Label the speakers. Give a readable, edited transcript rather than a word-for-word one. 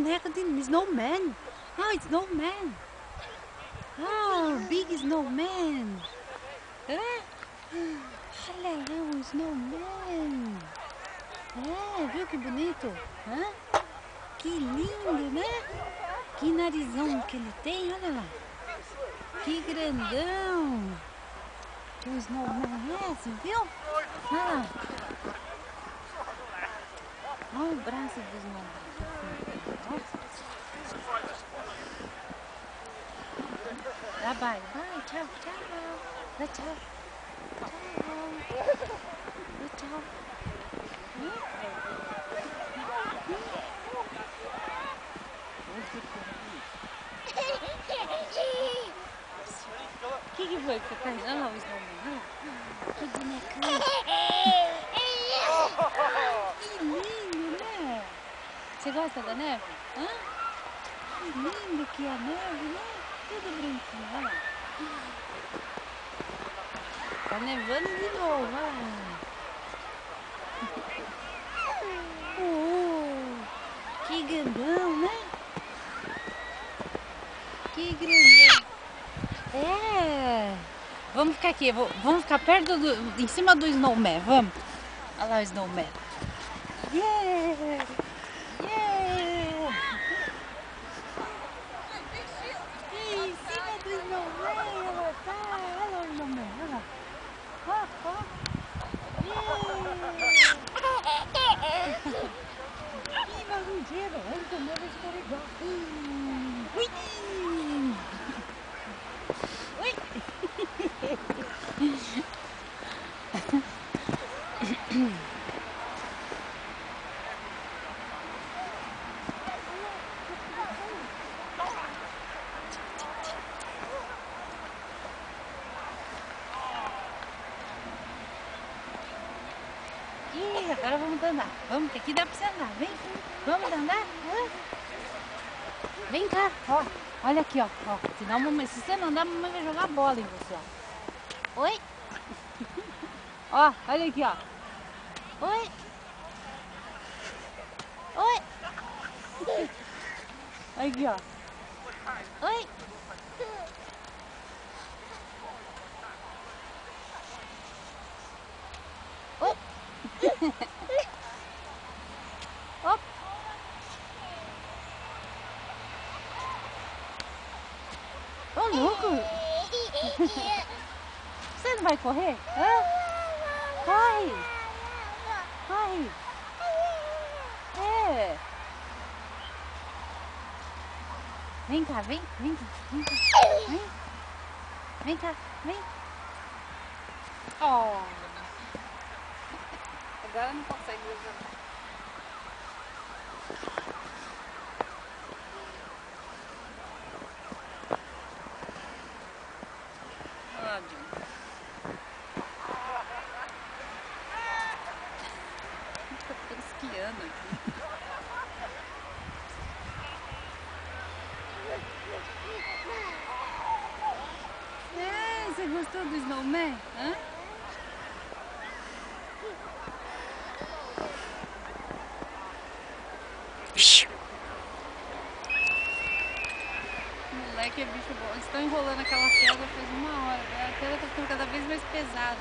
Speaker 1: boneca de snowman. Oh, snowman. Oh, big snowman. Olha lá o snowman. Viu que bonito? Que lindo, né? Que narizão que ele tem, olha lá. Que grandão. Que o snowman é, você viu? Olha lá. Olha o braço do snowman. Lá vai, tchau, tchau. Dá tchau. Tchau. Dá tchau. O que foi que tá rindo? Olha lá o snowman. Que bonecão. Que lindo, né? Você gosta da neve? Que lindo que é a neve, né? Tudo branquinho, olha lá. Tá nevando de novo, olha lá. Que grandão, né? Que grandão. Vamos ficar aqui, vamos ficar perto em cima do snowman, vamos. Olha lá o snowman. Yeah! Yeah! Em cima do snowman, ela tá. Olha lá o snowman, olha lá. Ó. Que barulheira, olha como ela escorregou. Ui! Agora vamos andar. Vamos, que aqui dá pra você andar. Vem, vamos andar? Vem cá, ó. Olha aqui, ó. Senão, se você não andar, a mamãe vai jogar bola em você, ó. Oi? Ó, olha aqui, ó. Oi? Oi? Aqui, ó. Oi? Oi? Ó. Ô, louco! Você não vai correr? Corre! Corre! Vem cá, vem cá, vem. Oh. Agora não consegue levantar. Tá esquiando aqui. Você gostou do snowman? Moleque é bicho bom. Eles estão enrolando aquela pedra faz 1 hora. A pedra está ficando cada vez mais pesada.